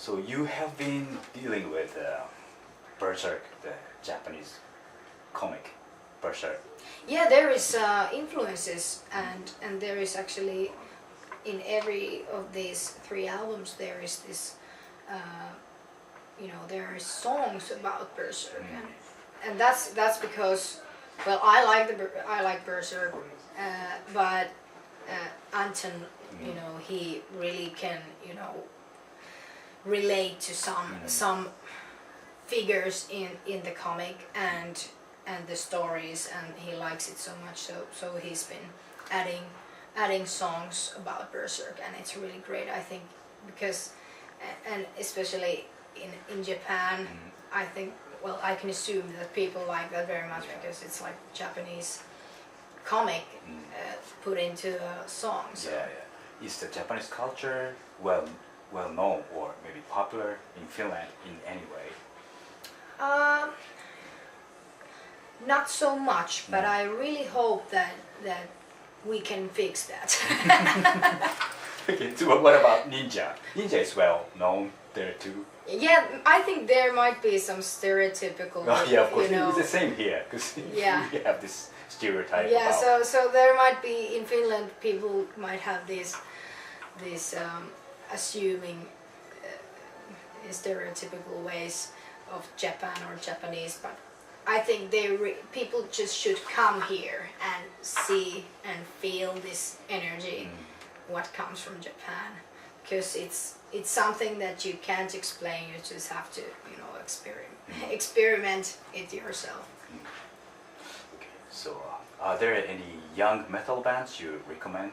So you have been dealing with Berserk, the Japanese comic Berserk. Yeah, there is influences, and there is actually in every of these 3 albums there is this, there are songs about Berserk, and that's because, well, I like Berserk, but Anton, he really can, relate to some figures in the comic and the stories, and he likes it so much, so he's been adding songs about Berserk, and it's really great, I think, because, and especially in Japan, I think, well, I can assume that people like that very much because it's like Japanese comic put into a song. So. Yeah. Is the Japanese culture well known or maybe popular in Finland in any way? Not so much, but I really hope that we can fix that. Okay, so what about Ninja? Ninja is well known there too. Yeah, I think there might be some stereotypical. Oh, yeah, of course. It's the same here because we have this stereotype. Yeah, about so there might be in Finland people might have these assuming stereotypical ways of Japan or Japanese, but I think people just should come here and see and feel this energy, what comes from Japan, because it's something that you can't explain. You just have to, experiment it yourself. Okay, so are there any young metal bands you recommend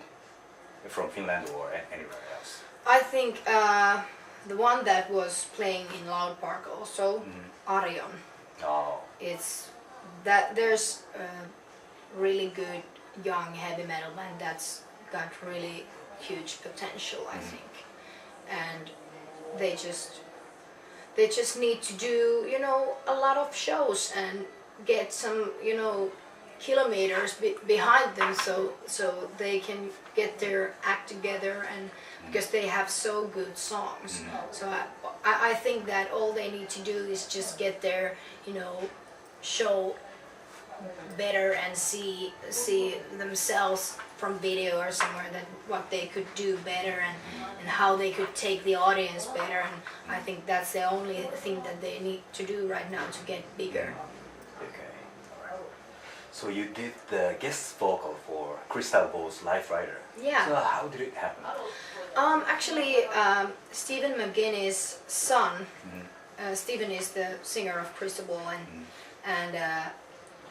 from Finland or anywhere else? I think the one that was playing in Loud Park also, Arion. Oh. It's that there's a really good young heavy metal band that's got really huge potential, I think, and they just need to do a lot of shows and get some kilometers behind them so they can get their act together, and because they have so good songs. So I think that all they need to do is just get their show better and see themselves from video or somewhere, that what they could do better and how they could take the audience better, and I think that's the only thing that they need to do right now to get bigger. Okay. So you did the guest vocal for Crystal Ball's Life Rider. Yeah. So how did it happen? Actually, Stephen McGuinness' son, Stephen is the singer of Crystal Ball, and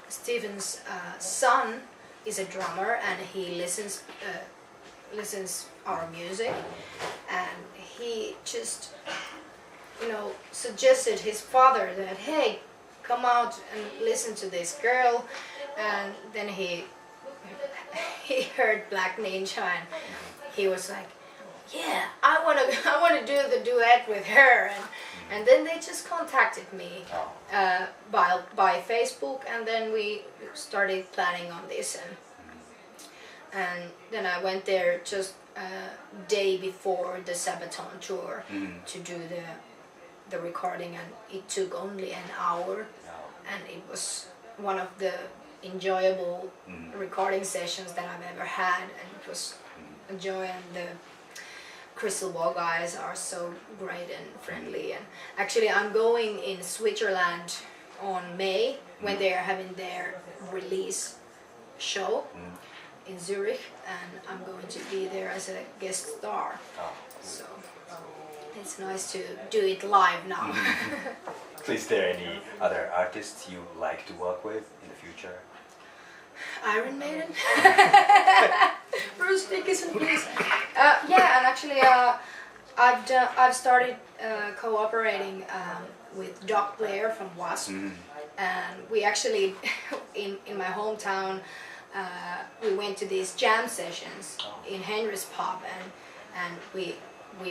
Stephen's son is a drummer, and he listens our music, and he just suggested his father that, hey, come out and listen to this girl, and then he heard Black Ninja, and he was like, yeah, I want to do the duet with her, and then they just contacted me by Facebook, and then we started planning on this, and then I went there just a day before the Sabaton tour to do the recording, and it took only an hour, and it was one of the enjoyable recording sessions that I've ever had, and it was a joy, and the Crystal Ball guys are so great and friendly. And actually I'm going in Switzerland on May when they are having their release show in Zurich, and I'm going to be there as a guest star. So it's nice to do it live now. So is there any other artists you like to work with in the future? Iron Maiden. Bruce Dickinson, please. Yeah, and actually I've started cooperating with Doc Blair from Wasp, and we actually in my hometown we went to these jam sessions in Henry's pub, and we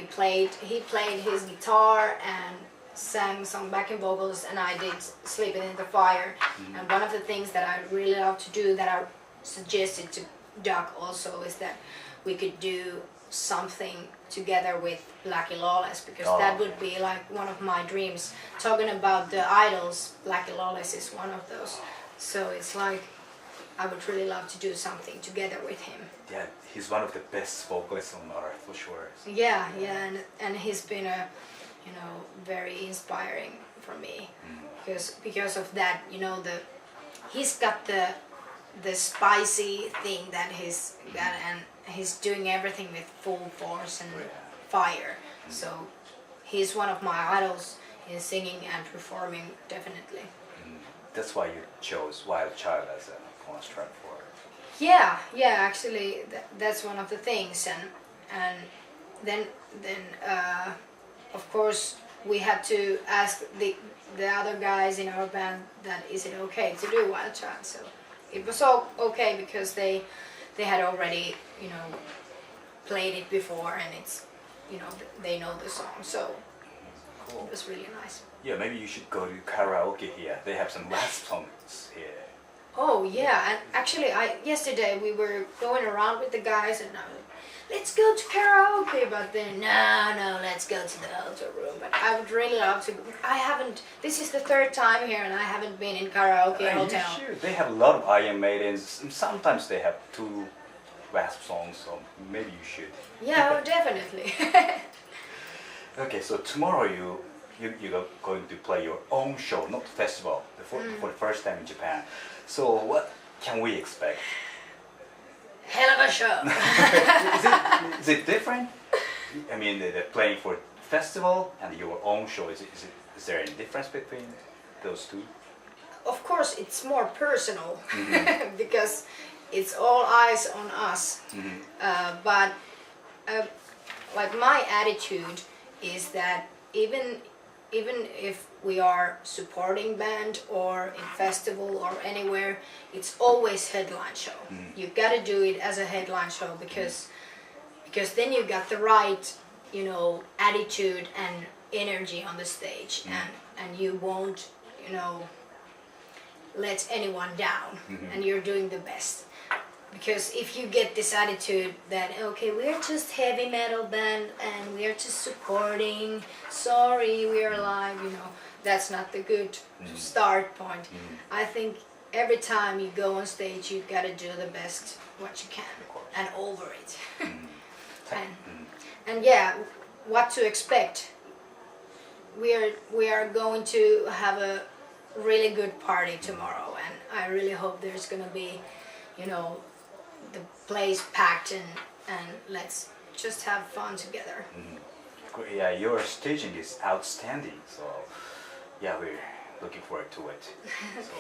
played. He played his guitar and sang some backing vocals, and I did Sleeping in the Fire. And one of the things that I really love to do, that I suggested to Doc also, is that we could do something together with Blackie Lawless, because Oh, that would be like one of my dreams. Talking about the idols, Blackie Lawless is one of those. So it's like I would really love to do something together with him. Yeah, he's one of the best vocalists on earth for sure. Yeah, and he's been a, you know, very inspiring for me, because of that, you know, he's got the spicy thing that he's got, and he's doing everything with full force and fire. So he's one of my idols in singing and performing, definitely. That's why you chose Wild Child as a bonus track for it. Yeah, actually that's one of the things, and then of course we had to ask the other guys in our band that is it okay to do Wild Child. So it was all okay because they had already, you know, played it before, and it's, you know, they know the song, so Cool. it was really nice. Yeah, maybe you should go to karaoke here. They have some last songs here. Oh yeah, and actually yesterday we were going around with the guys, and I was like, let's go to karaoke, but then no, let's go to the hotel room. But I would really love to. This is the third time here, and I haven't been in karaoke hotel. You should. They have a lot of Iron Maidens. Sometimes they have 2 Wasp songs, so maybe you should. Yeah, well, definitely. Okay, so tomorrow you're going to play your own show, not festival, for the first time in Japan. So what can we expect? Hell of a show. Is it different? I mean, they're playing for festival and your own show. Is there any difference between those two? Of course, it's more personal because it's all eyes on us. But like my attitude is that even if we are supporting band or in festival or anywhere, it's always headline show. You gotta do it as a headline show because then you got the right, you know, attitude and energy on the stage, and you won't, you know, let anyone down, and you're doing the best. Because if you get this attitude that, okay, we're just heavy metal band and we're just supporting, sorry, we're live, you know, that's not the good start point. I think every time you go on stage, you gotta do the best what you can and over it. And yeah, what to expect. We are going to have a really good party tomorrow, and I really hope there's gonna be, you know, the place packed, and let's just have fun together. Yeah, your staging is outstanding. So yeah, we're looking forward to it. So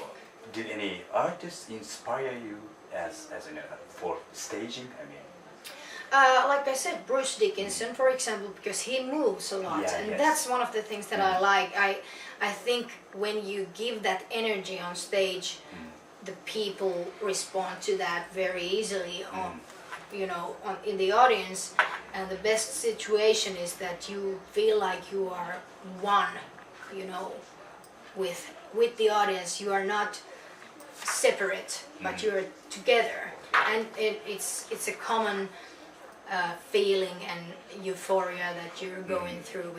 did any artists inspire you as for staging? I mean. Like I said, Bruce Dickinson, for example, because he moves a lot, Yeah, and yes. that's one of the things that I like. I think when you give that energy on stage, the people respond to that very easily in the audience, and the best situation is that you feel like you are one, you know, with the audience. You are not separate, but you're together, and it's a common feeling and euphoria that you're going through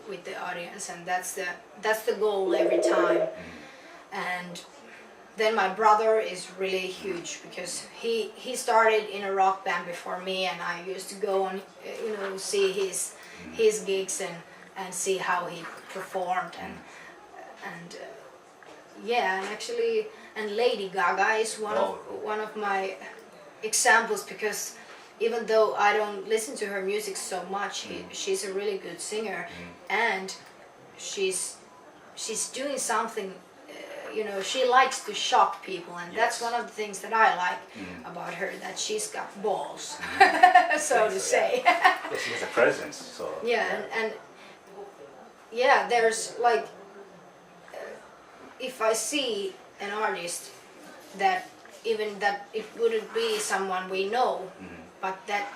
with the audience, and that's the goal every time. And then my brother is really huge because he started in a rock band before me, and I used to go on, you know, see his gigs and see how he performed, and yeah, and actually, and Lady Gaga is one of my examples, because even though I don't listen to her music so much, she's a really good singer, and she's doing something. You know, she likes to shock people, and that's one of the things that I like about her, that she's got balls, so to say. Yeah, she has a presence. So and yeah, there's like, if I see an artist that even that it wouldn't be someone we know, but that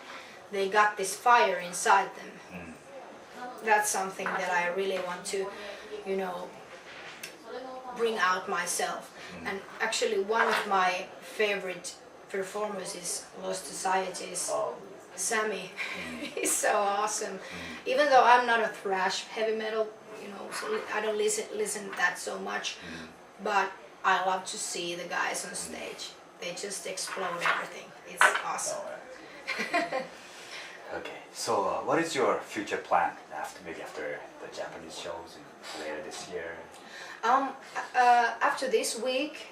they got this fire inside them, that's something that I really want to, you know, bring out myself. And actually one of my favorite performers is Lost Society's Sammy. He's so awesome. Even though I'm not a thrash heavy metal, you know, so I don't listen that so much, but I love to see the guys on stage. They just explode everything. It's awesome. Okay, so what is your future plan after the Japanese shows later this year? After this week,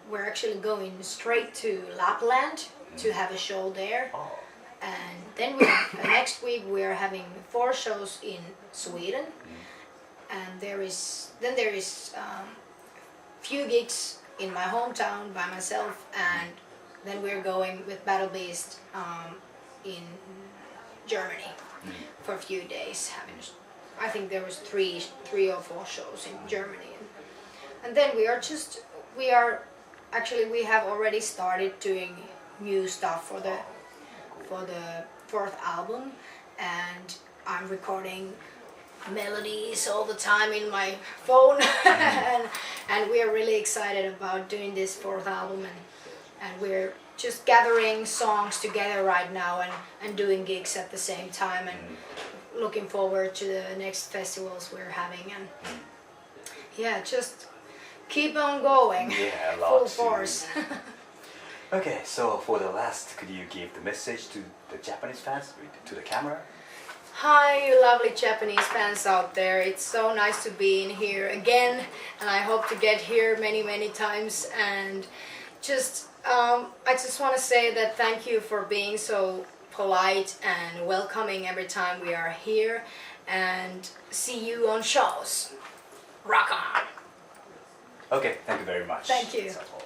we're actually going straight to Lapland to have a show there. Oh. And then next week we are having 4 shows in Sweden, and there is few gigs in my hometown by myself, and then we're going with Battle Beast in Germany for a few days. I think there was three or 4 shows in Germany, and then we have already started doing new stuff for the 4th album, and I'm recording melodies all the time in my phone, and we are really excited about doing this 4th album, and we're just gathering songs together right now and doing gigs at the same time, and looking forward to the next festivals we're having, and yeah, just keep on going. Yeah, full force. Okay, so for the last, could you give the message to the Japanese fans, to the camera? Hi, you lovely Japanese fans out there. It's so nice to be in here again, and I hope to get here many times. And just, I just want to say that thank you for being so polite and welcoming every time we are here, and see you on shows. Rock on! Okay, thank you very much. Thank you. That's all.